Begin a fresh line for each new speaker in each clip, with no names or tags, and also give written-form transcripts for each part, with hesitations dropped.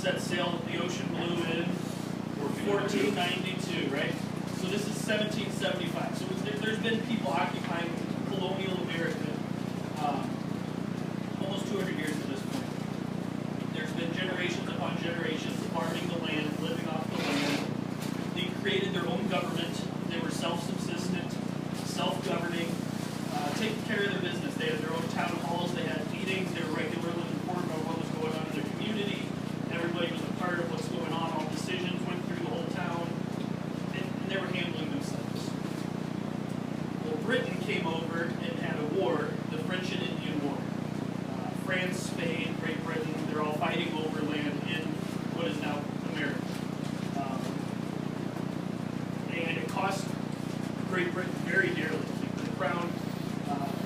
set sail with the Ocean Blue in 1492, right? So this is 1775. So there's been people occupying colonial America almost 200 years at this point. There's been generations upon generations farming the land, living off the land. They created their own government. They were self-subsistent, self-governing, taking care of their business. They had their own town halls. They had meetings. They were regularly informed about what was going on in their community. Everybody was a part of what's going on. All decisions went through the whole town, and they were handling themselves. Well, Britain came over and had a war, the French and Indian War. France, Spain, Great Britain, they're all fighting over land in what is now America. And it cost Great Britain very dearly. The crown,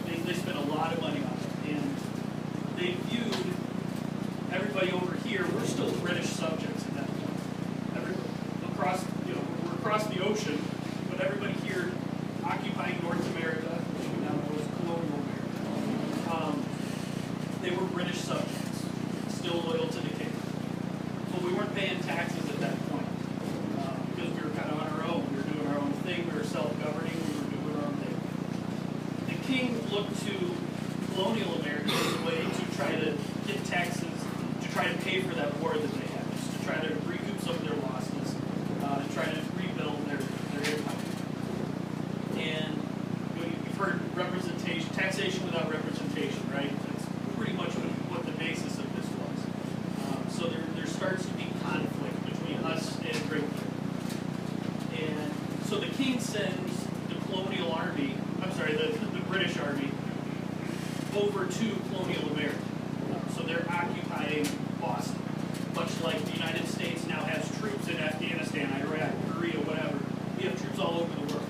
they spent a lot of money on it. And they viewed everybody over here, we're still British subjects at that point. Everybody across, we're across the ocean, but everybody here occupying North America, which we now know as colonial America. They were British subjects, still loyal to the king. But we weren't paying taxes at that point because we were kind of on our own. We were doing our own thing. We were self-governing. We were doing our own thing. The king looked to colonial America as a way to try to get taxes, to try to pay for that war that they had, just to try to recoup some of their losses, and try to rebuild their empire. And you've heard representation, taxation without representation, right? That's pretty much what the basis of this was. So there starts to be conflict between us and Great Britain. And so the king sends the colonial army, the British army, over to colonial America. So they're occupying Boston, much like the United States now has troops in Afghanistan, Iraq, Korea, whatever. We have troops all over the world.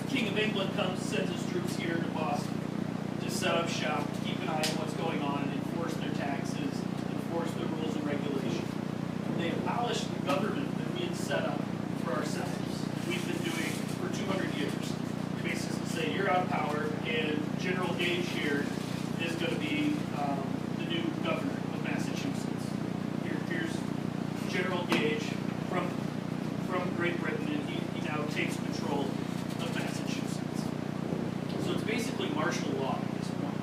The King of England comes, sends his troops here to Boston to set up shop, keep an eye on what's going on, and enforce their taxes, enforce the rules and regulations. They abolished the government that we had set up for ourselves. We've been doing for 200 years. They basically say, you're out of power, and General Gage here is going to be the new governor of Massachusetts. Here's General Gage from Great Britain, and he now takes control of Massachusetts. So it's basically martial law at this point.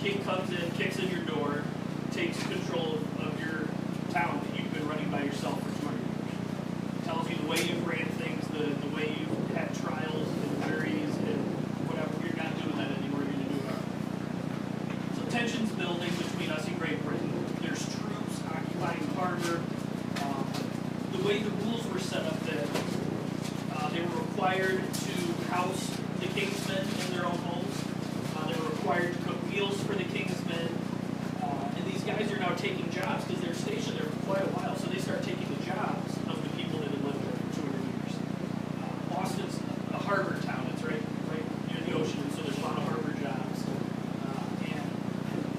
King comes in, kicks in your door, takes control of your town that you've been running by yourself for 200 years. Tells you the way you've ran things, the way you've had trials and juries and whatever. You're not doing that anymore. You're going to do it our way. So tensions building between us and Great Britain. There's troops occupying the harbor. The way the rules were set up then, they were required to house the king's men in their own homes. They were required to cook meals for the king's men. And these guys are now taking jobs because they're stationed there for quite a while. So they start taking the jobs of the people that had lived there for 200 years. Boston's a harbor town. It's right near the ocean, and so there's a lot of harbor jobs. And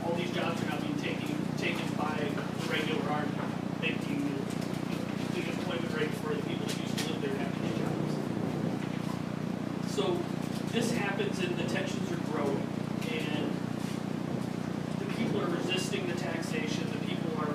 all these jobs are now being taken by the regular army, making the employment rate for the people that used to live there having these jobs. So this happens, and the tensions are growing, and the people are resisting the taxation. The people are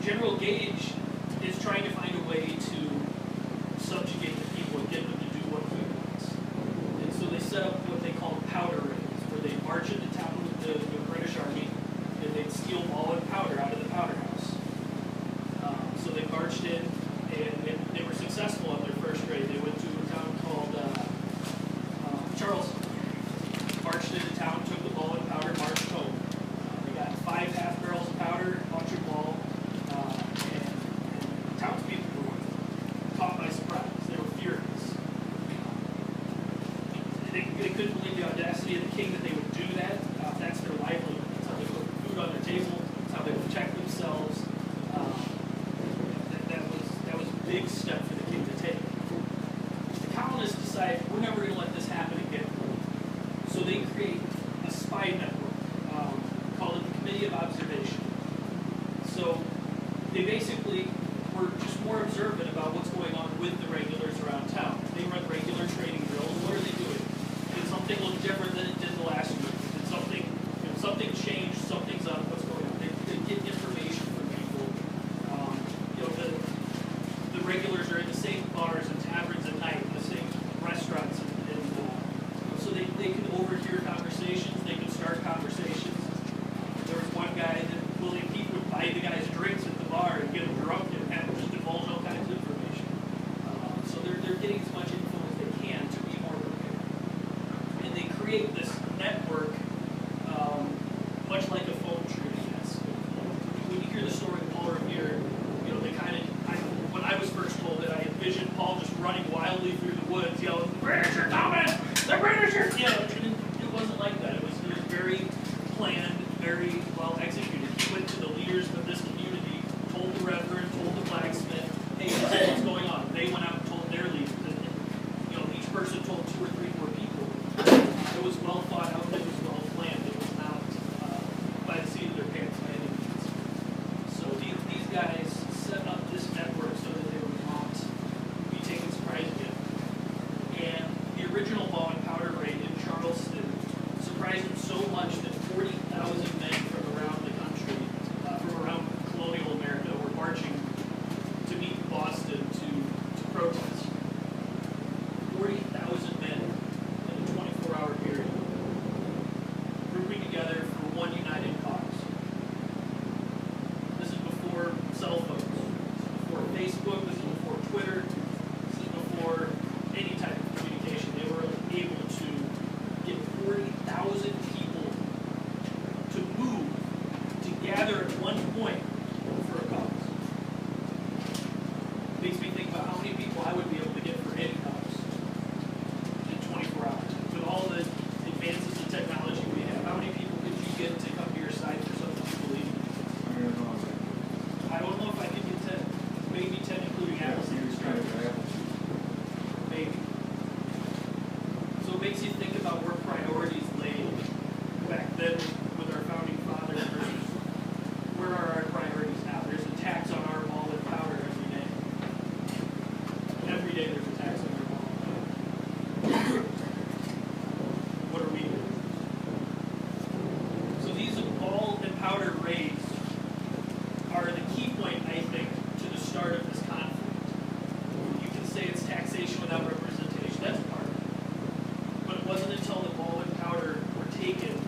General Gage is trying to find a way to subjugate the people and get them to do what he wants. And so they set up what they call powder raids, where they march into town with the British Army, and they'd steal ball and powder out of the powder house. So they marched in, and they were successful on their first raid. They went to a town called Charleston. Marched into town, took the ball and powder, marched home. They got 5 half barrels of powder, a bunch of ball, and townspeople were caught by surprise. They were furious. They couldn't believe the audacity of the king that they would do that. That's their livelihood. That's how they put food on their table. That's how they protect themselves. That was a big step for the king to take. The colonists decide, we're never going to let this happen again. So they create a spy network called the Committee of Observation. So they basically were just more observant about what's going on with the regulars around town. They run regular training drills. What are they doing? Did something look different than it did the last week? Did something change? Something's up. What's going on? They get information from people. The regulars are in the same bars and taverns at night, in the same restaurants, so they can overhear conversations. They can start conversations. There was one guy that William Heath would buy the guys drinks at the bar and get them drunk and have them just divulge all kinds of information. So they're getting as much info as they can to be more prepared. And they create this network, much like a phone tree, I guess. When you hear the story of Paul Revere, they kind of, when I was first told it, I envisioned Paul just running wildly through the woods, yelling, "The British are coming! The British are..." And it wasn't like that. It was very planned, very well executed. He went to the leaders of this community, told the reverend, told the blacksmith, "Hey, this is what's going on." They went out and told their leaders, and each person told 2 or 3 more people. It was well thought out. It was well planned. It was not by the seat of their pants by any means. So these guys set up this network so that they would not be taken surprise again. And the original ball and powder raid in Charleston surprised them so much that 40,000 men from around the country, from around colonial America, were marching to meet Boston to protest. 40,000 men in a 24-hour period, grouping together for one united cause. This is before cell phones. This is before Facebook. This is before Twitter. This is before any type of communication. They were able to get 40,000 people to move, to gather at one point for a cause. Makes me think about how many people I would be able to get for any cause in 24 hours. With all the advances in technology we have, how many people could you get to come to your side for something you believe in? I don't know if I could get 10. Maybe 10, including Apple's. Maybe. So it makes you think about where priorities lay back then with our founding fathers versus where are our priorities now. There's a tax on our ball and powder every day. Every day there's a tax on our ball and powder. What are we doing? So these ball and powder raids are the key point, I think, to the start of this conflict. You can say it's taxation without representation. That's part of it. But it wasn't until the ball and powder were taken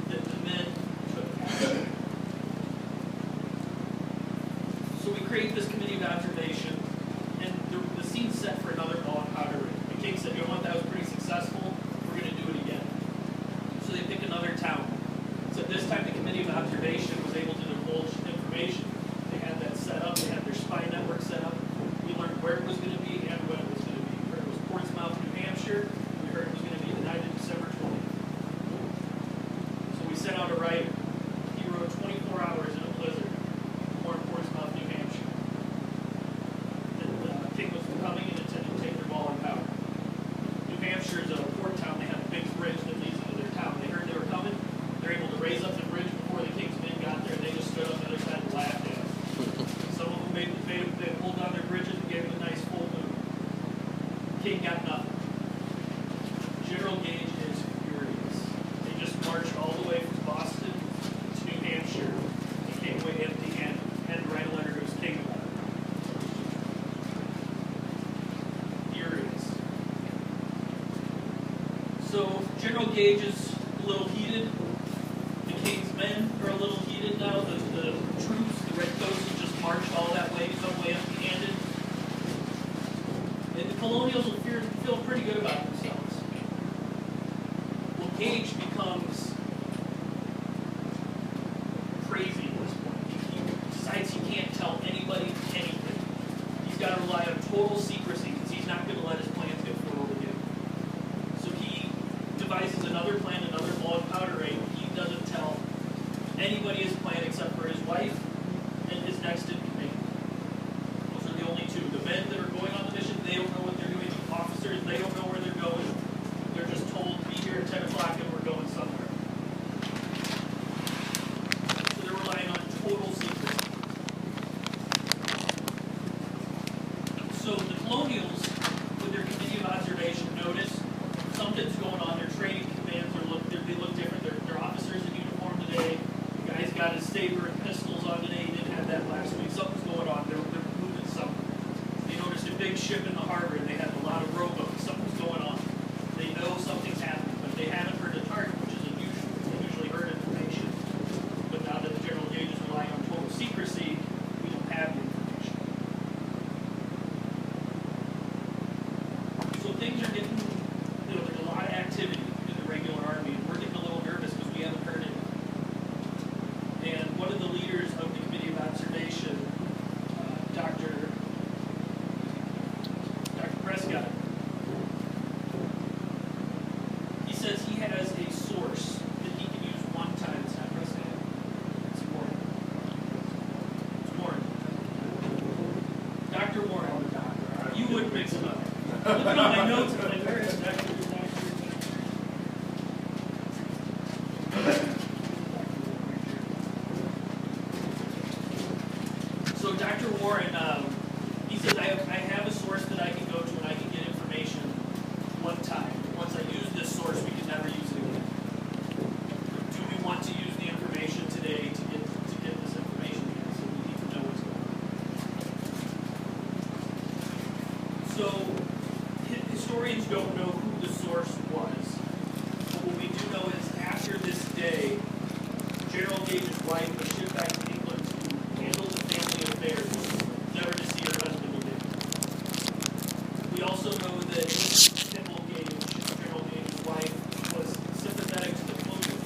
that the men took action. So we create this committee of observation, and the scene's set for another ball and powder raid. The king said, "You know what, that was pretty successful. We're going to do it again." So they pick another town. So this time the committee of observation was able to divulge information. They had that set up. They had their spy network set up. We learned where it was going to be and when it was going to be. We heard it was Portsmouth, New Hampshire. We heard it was going to be the night of December 20th. So we sent out a writer. He wrote 24 hours in a blizzard for Portsmouth, New Hampshire. Gage is a little heated. The King's men are a little heated now. The troops, the Redcoats, have just marched all that way, some way empty-handed. And the Colonials will feel pretty good about themselves. Well, Gage becomes crazy at this point. He decides he can't tell anybody anything. He's got to rely on total secrecy because he's not going to let his plans get forward again. So he devises another plan, another log powder raid. He doesn't tell anybody his plan except for his wife and his next in command. Those are the only two. The men that are going on the mission, they don't know what they're doing. The officers, they don't know where they're going. They're just told, be here at 10 o'clock and we're going somewhere. So they're relying on total secrecy. So the Colonials, with their committee of observation, notice something's going on. Their training commands they look different. They're officers in uniform today. The guy's got his saber and pistols on today. He didn't have that last week. Something's going on. They're moving something. They noticed a big ship in the harbor and they have a lot of rowboats. Something's going on. They know something's happening, but they haven't heard a target, which is unusual. They usually heard information. But now that the General Gage is relying on total secrecy, we don't have the information. So things are getting, there's a lot of activity in the regular army, and we're getting a little nervous because we haven't heard it. And one of the leaders of the Committee of Observation, Dr. Prescott, he says he has a source that he can use one time. It's not Prescott. It's Warren. It's Warren. Dr. Warren. You would mix them up. Looking at my notes, I'm like, where is Dr. So Dr. Warren, he says, I have a source that I can go to and I can get information one time. Once I use this source, we can never use it again. Do we want to use the information today to get this information again? So we need to know what's going on. So historians don't know who the source was. But what we do know is after this day, General Gage's wife was shipped back to England to handle the family affairs, never to see her husband again. We also know that General Gage's wife, was sympathetic to the Colonials.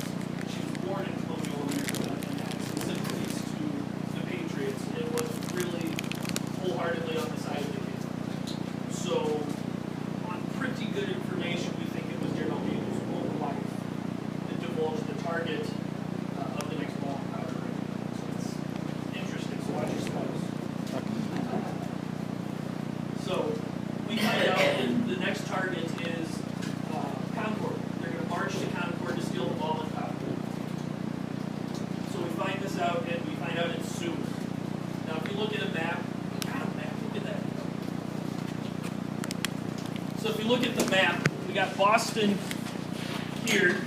She was born in colonial America and had some sympathies to the Patriots and was really wholeheartedly on the side of the King. So, on pretty good information, we think it was General Gage's own wife that divulged the target of the next bomb powder. So it's interesting, so watch your spouse. So we find out that the next target is Concord. They're going to march to Concord to steal the ball and powder. So we find this out, and we find out it's soon. Now if you look at a map, we got a map, look at that. So if you look at the map, we got Boston here.